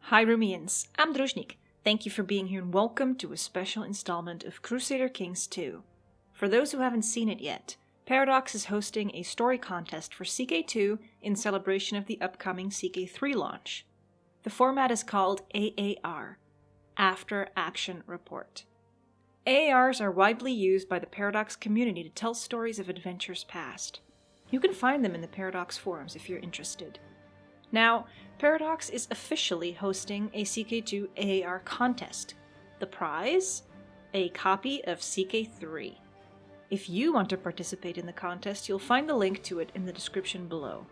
Hi Rumians, I'm Druzhnik. Thank you for being here and welcome to a special installment of Crusader Kings II. For those who haven't seen it yet, Paradox is hosting a story contest for CK2 in celebration of the upcoming CK3 launch. The format is called AAR, After Action Report. AARs are widely used by the Paradox community to tell stories of adventures past. You can find them in the Paradox forums if you're interested. Now, Paradox is officially hosting a CK2 AAR contest. The prize? A copy of CK3. If you want to participate in the contest, you'll find the link to it in the description below.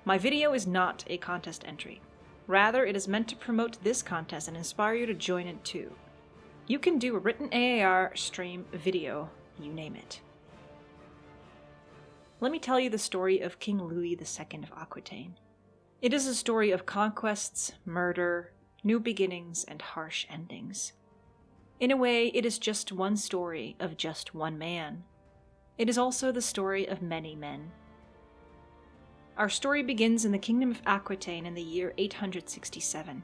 My video is not a contest entry. Rather, it is meant to promote this contest and inspire you to join it too. You can do a written AAR, stream, video, you name it. Let me tell you the story of King Louis II of Aquitaine. It is a story of conquests, murder, new beginnings, and harsh endings. In a way, it is just one story of just one man. It is also the story of many men. Our story begins in the kingdom of Aquitaine in the year 867.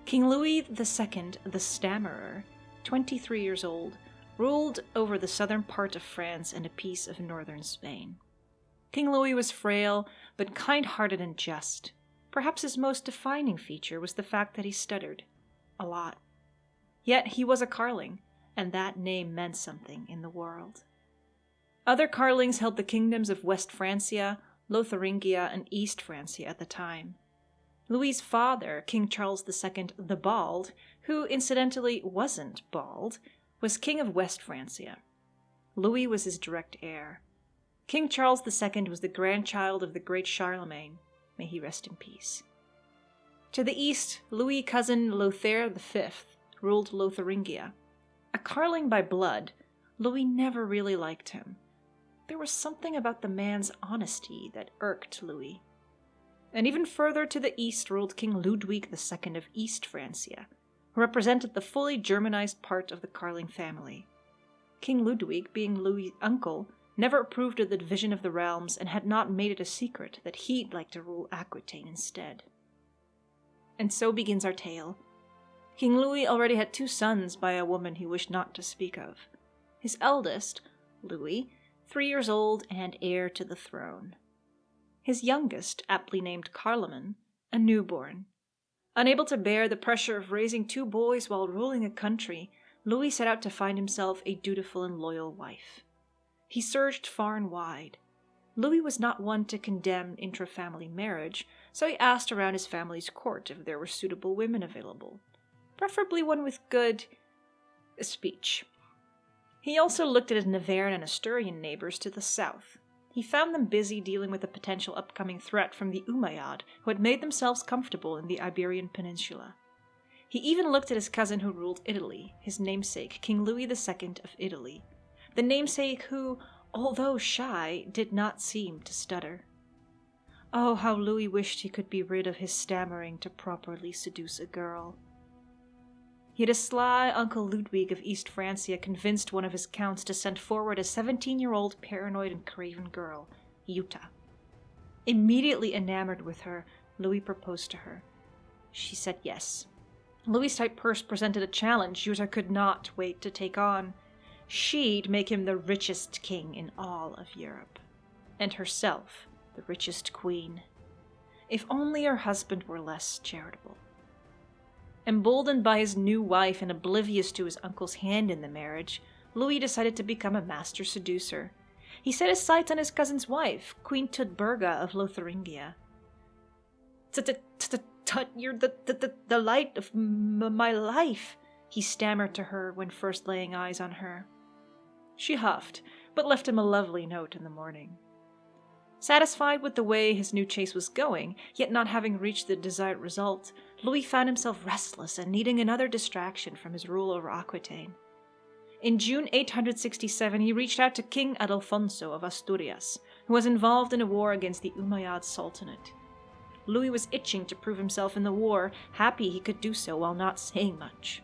King Louis II, the Stammerer, 23 years old, ruled over the southern part of France and a piece of northern Spain. King Louis was frail, but kind-hearted and just. Perhaps his most defining feature was the fact that he stuttered. A lot. Yet he was a Carling, and that name meant something in the world. Other Carlings held the kingdoms of West Francia, Lotharingia, and East Francia at the time. Louis's father, King Charles II the Bald, who incidentally wasn't bald, was king of West Francia. Louis was his direct heir. King Charles II was the grandchild of the great Charlemagne. May he rest in peace. To the east, Louis' cousin Lothair V ruled Lotharingia. A Carling by blood, Louis never really liked him. There was something about the man's honesty that irked Louis. And even further to the east ruled King Ludwig II of East Francia, who represented the fully Germanized part of the Carling family. King Ludwig, being Louis' uncle, never approved of the division of the realms and had not made it a secret that he'd like to rule Aquitaine instead. And so begins our tale. King Louis already had 2 sons by a woman he wished not to speak of. His eldest, Louis, 3 years old and heir to the throne. His youngest, aptly named Carloman, a newborn. Unable to bear the pressure of raising 2 boys while ruling a country, Louis set out to find himself a dutiful and loyal wife. He searched far and wide. Louis was not one to condemn intra-family marriage, so he asked around his family's court if there were suitable women available, preferably one with good speech. He also looked at his Navarran and Asturian neighbors to the south. He found them busy dealing with a potential upcoming threat from the Umayyad, who had made themselves comfortable in the Iberian Peninsula. He even looked at his cousin who ruled Italy, his namesake, King Louis II of Italy. The namesake who, although shy, did not seem to stutter. Oh, how Louis wished he could be rid of his stammering to properly seduce a girl. Yet a sly Uncle Ludwig of East Francia convinced one of his counts to send forward a 17-year-old paranoid and craven girl, Jutta. Immediately enamored with her, Louis proposed to her. She said yes. Louis' tight purse presented a challenge Jutta could not wait to take on. She'd make him the richest king in all of Europe, and herself the richest queen. If only her husband were less charitable. Emboldened by his new wife and oblivious to his uncle's hand in the marriage, Louis decided to become a master seducer. He set his sights on his cousin's wife, Queen Tudburga of Lotharingia. "Tut, you're the light of my life," he stammered to her when first laying eyes on her. She huffed, but left him a lovely note in the morning. Satisfied with the way his new chase was going, yet not having reached the desired result, Louis found himself restless and needing another distraction from his rule over Aquitaine. In June 867, he reached out to King Adolfonso of Asturias, who was involved in a war against the Umayyad Sultanate. Louis was itching to prove himself in the war, happy he could do so while not saying much.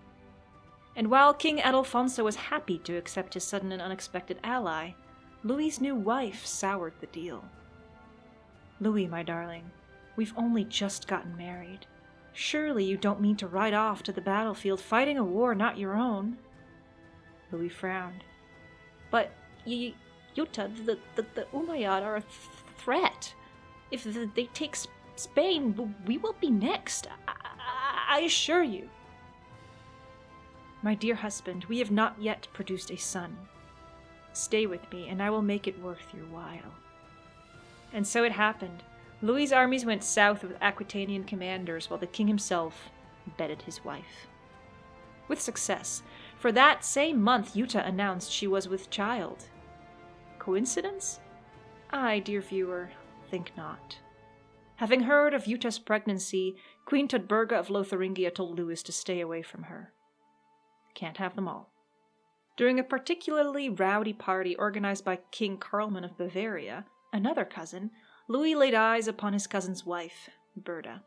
And while King Adolfonso was happy to accept his sudden and unexpected ally, Louis's new wife soured the deal. "Louis, my darling, we've only just gotten married. Surely you don't mean to ride off to the battlefield fighting a war not your own? Louis frowned. But, Yuta, the Umayyad are a threat. If they take Spain, we will be next. I assure you. My dear husband, we have not yet produced a son. Stay with me, and I will make it worth your while. And so it happened. Louis's armies went south with Aquitanian commanders, while the king himself bedded his wife. With success. For that same month, Yuta announced she was with child. Coincidence? I, dear viewer, think not. Having heard of Yuta's pregnancy, Queen Todburga of Lotharingia told Louis to stay away from her. Can't have them all. During a particularly rowdy party organized by King Carlman of Bavaria, another cousin, Louis laid eyes upon his cousin's wife, Berta.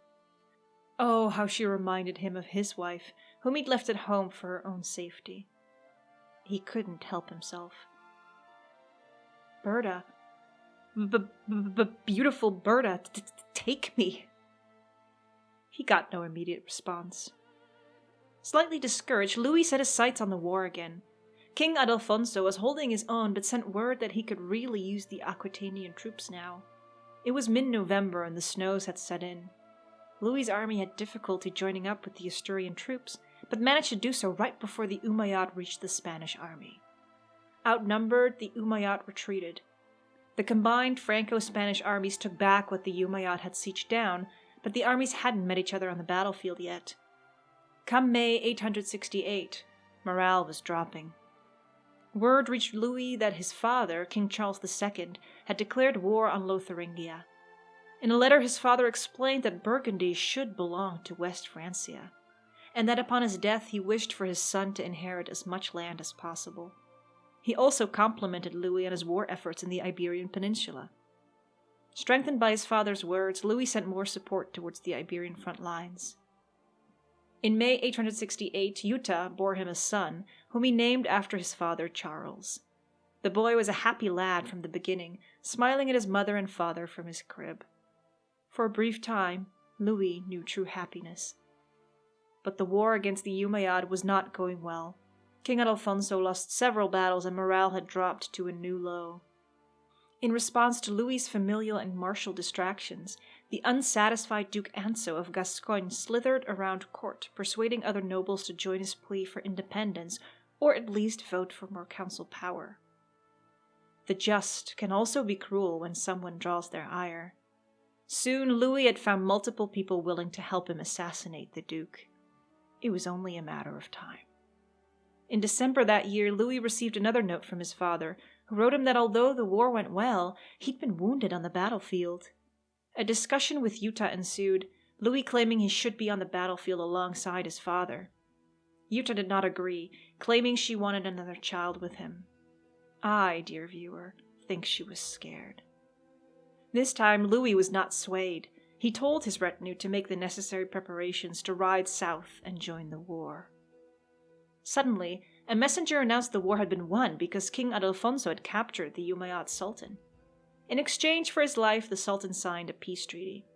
Oh, how she reminded him of his wife, whom he'd left at home for her own safety. He couldn't help himself. Berta, beautiful Berta, take me. He got no immediate response. Slightly discouraged, Louis set his sights on the war again. King Adelfonso was holding his own, but sent word that he could really use the Aquitanian troops now. It was mid-November and the snows had set in. Louis's army had difficulty joining up with the Asturian troops, but managed to do so right before the Umayyad reached the Spanish army. Outnumbered, the Umayyad retreated. The combined Franco-Spanish armies took back what the Umayyad had sieged down, but the armies hadn't met each other on the battlefield yet. Come May 868, morale was dropping. Word reached Louis that his father, King Charles II, had declared war on Lotharingia. In a letter, his father explained that Burgundy should belong to West Francia, and that upon his death he wished for his son to inherit as much land as possible. He also complimented Louis on his war efforts in the Iberian Peninsula. Strengthened by his father's words, Louis sent more support towards the Iberian front lines. In May 868, Yuta bore him a son, whom he named after his father Charles. The boy was a happy lad from the beginning, smiling at his mother and father from his crib. For a brief time, Louis knew true happiness. But the war against the Umayyad was not going well. King Adelfonso lost several battles and morale had dropped to a new low. In response to Louis's familial and martial distractions, the unsatisfied Duke Anso of Gascogne slithered around court, persuading other nobles to join his plea for independence, or at least vote for more council power. The just can also be cruel when someone draws their ire. Soon Louis had found multiple people willing to help him assassinate the Duke. It was only a matter of time. In December that year, Louis received another note from his father, who wrote him that although the war went well, he'd been wounded on the battlefield. A discussion with Yuta ensued, Louis claiming he should be on the battlefield alongside his father. Yuta did not agree, claiming she wanted another child with him. I, dear viewer, think she was scared. This time, Louis was not swayed. He told his retinue to make the necessary preparations to ride south and join the war. Suddenly, a messenger announced the war had been won because King Adelfonso had captured the Umayyad Sultan. In exchange for his life, the Sultan signed a peace treaty.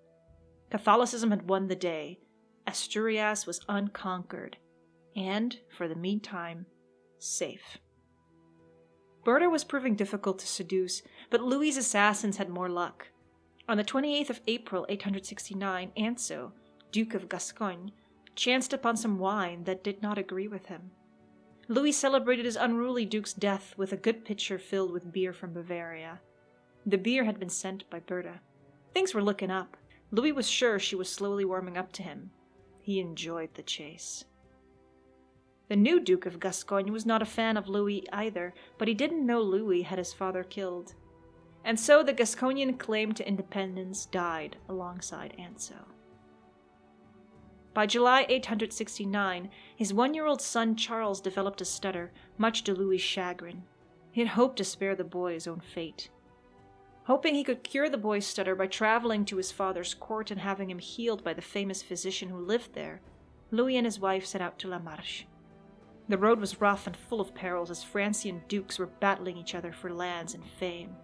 Catholicism had won the day. Asturias was unconquered, and, for the meantime, safe. Berta was proving difficult to seduce, but Louis's assassins had more luck. On the 28th of April 869, Anso, Duke of Gascogne, chanced upon some wine that did not agree with him. Louis celebrated his unruly duke's death with a good pitcher filled with beer from Bavaria. The beer had been sent by Berta. Things were looking up. Louis was sure she was slowly warming up to him. He enjoyed the chase. The new Duke of Gascogne was not a fan of Louis either, but he didn't know Louis had his father killed. And so the Gasconian claim to independence died alongside Anso. By July 869, his 1-year-old son Charles developed a stutter, much to Louis's chagrin. He had hoped to spare the boy his own fate. Hoping he could cure the boy's stutter by traveling to his father's court and having him healed by the famous physician who lived there, Louis and his wife set out to La Marche. The road was rough and full of perils as Francian dukes were battling each other for lands and fame.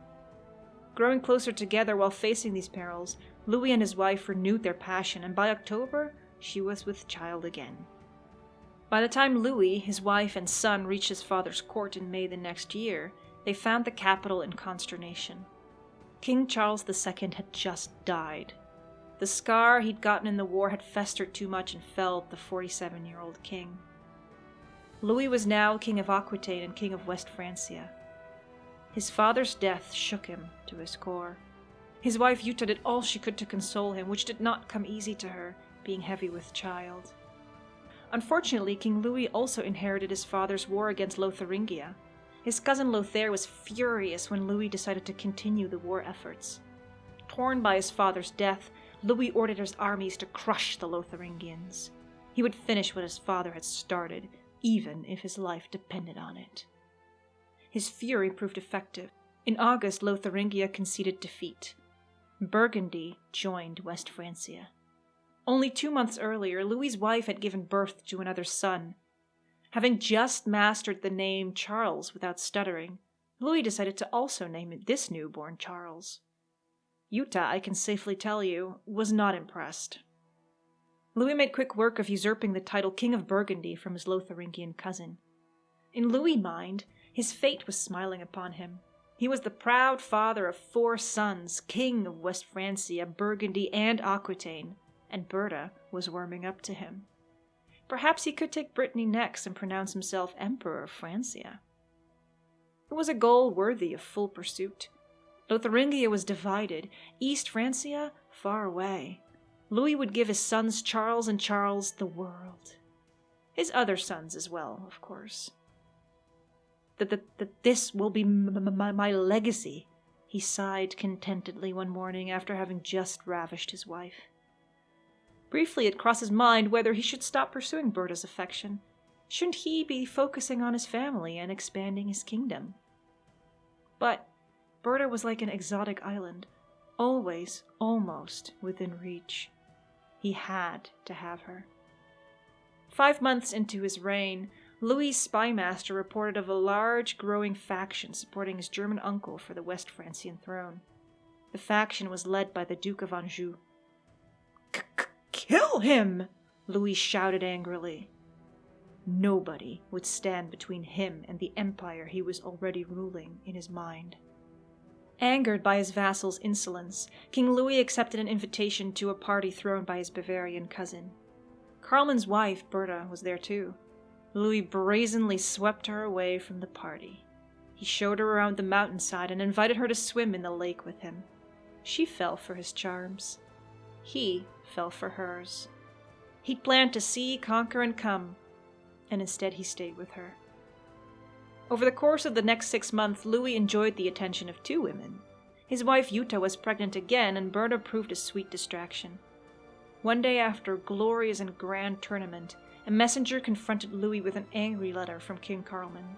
Growing closer together while facing these perils, Louis and his wife renewed their passion, and by October, she was with child again. By the time Louis, his wife, and son reached his father's court in May the next year, they found the capital in consternation. King Charles II had just died. The scar he'd gotten in the war had festered too much and felled the 47-year-old king. Louis was now King of Aquitaine and King of West Francia. His father's death shook him to his core. His wife Jutta did all she could to console him, which did not come easy to her, being heavy with child. Unfortunately, King Louis also inherited his father's war against Lotharingia. His cousin Lothair was furious when Louis decided to continue the war efforts. Torn by his father's death, Louis ordered his armies to crush the Lotharingians. He would finish what his father had started, even if his life depended on it. His fury proved effective. In August, Lotharingia conceded defeat. Burgundy joined West Francia. Only 2 months earlier, Louis's wife had given birth to another son. Having just mastered the name Charles without stuttering, Louis decided to also name this newborn Charles. Jutta, I can safely tell you, was not impressed. Louis made quick work of usurping the title King of Burgundy from his Lotharingian cousin. In Louis' mind, his fate was smiling upon him. He was the proud father of 4 sons, King of West Francia, Burgundy, and Aquitaine, and Berta was warming up to him. Perhaps he could take Brittany next and pronounce himself Emperor of Francia. It was a goal worthy of full pursuit. Lotharingia was divided, East Francia far away. Louis would give his sons Charles and Charles the world. His other sons as well, of course. That this will be my legacy, he sighed contentedly one morning after having just ravished his wife. Briefly it crossed his mind whether he should stop pursuing Berta's affection. Shouldn't he be focusing on his family and expanding his kingdom? But Berta was like an exotic island, always almost within reach. He had to have her. 5 months into his reign, Louis's spymaster reported of a large growing faction supporting his German uncle for the West Francian throne. The faction was led by the Duke of Anjou. "Kill him!" Louis shouted angrily. Nobody would stand between him and the empire he was already ruling in his mind. Angered by his vassal's insolence, King Louis accepted an invitation to a party thrown by his Bavarian cousin. Karlmann's wife, Berta, was there too. Louis brazenly swept her away from the party. He showed her around the mountainside and invited her to swim in the lake with him. She fell for his charms. He fell for hers. He'd planned to see, conquer, and come, and instead he stayed with her. Over the course of the next 6 months, Louis enjoyed the attention of 2 women. His wife Jutta was pregnant again, and Berta proved a sweet distraction. One day after a glorious and grand tournament, a messenger confronted Louis with an angry letter from King Karlmann,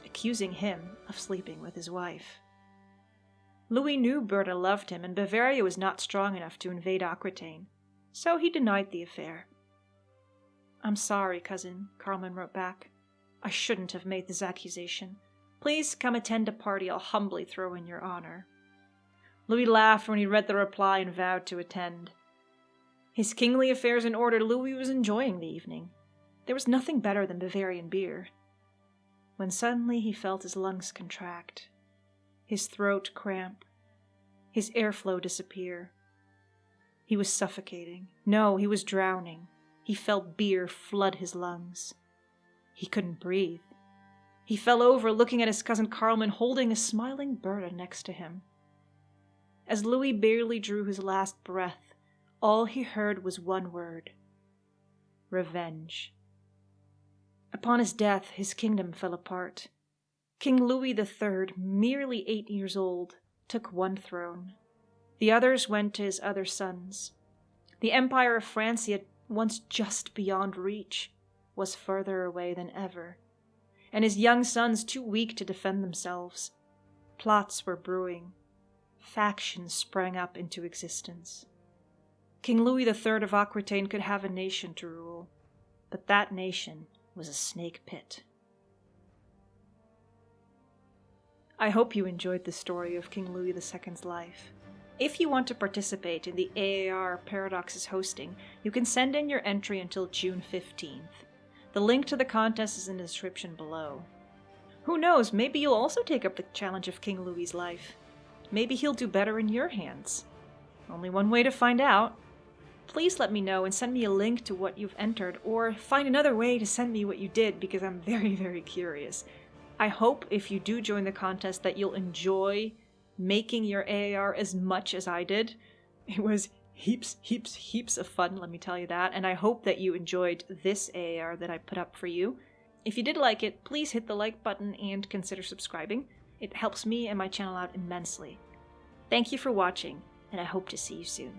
accusing him of sleeping with his wife. Louis knew Berta loved him, and Bavaria was not strong enough to invade Aquitaine, so he denied the affair. "I'm sorry, cousin," Karlmann wrote back. "I shouldn't have made this accusation. Please come attend a party I'll humbly throw in your honor." Louis laughed when he read the reply and vowed to attend. His kingly affairs in order, Louis was enjoying the evening. There was nothing better than Bavarian beer. When suddenly he felt his lungs contract, his throat cramp, his airflow disappear. He was suffocating. No, he was drowning. He felt beer flood his lungs. He couldn't breathe. He fell over, looking at his cousin Karlmann holding a smiling Berta next to him. As Louis barely drew his last breath, all he heard was one word: revenge. Upon his death, his kingdom fell apart. King Louis III, merely 8 years old, took one throne. The others went to his other sons. The Empire of Francia, once just beyond reach, was further away than ever, and his young sons too weak to defend themselves. Plots were brewing. Factions sprang up into existence. King Louis III of Aquitaine could have a nation to rule, but that nation was a snake pit. I hope you enjoyed the story of King Louis II's life. If you want to participate in the AAR Paradox's hosting, you can send in your entry until June 15th. The link to the contest is in the description below. Who knows, maybe you'll also take up the challenge of King Louis's life. Maybe he'll do better in your hands. Only one way to find out. Please let me know and send me a link to what you've entered, or find another way to send me what you did, because I'm very, very curious. I hope if you do join the contest that you'll enjoy making your AAR as much as I did. It was heaps of fun, let me tell you that, and I hope that you enjoyed this AAR that I put up for you. If you did like it, please hit the like button and consider subscribing. It helps me and my channel out immensely. Thank you for watching, and I hope to see you soon.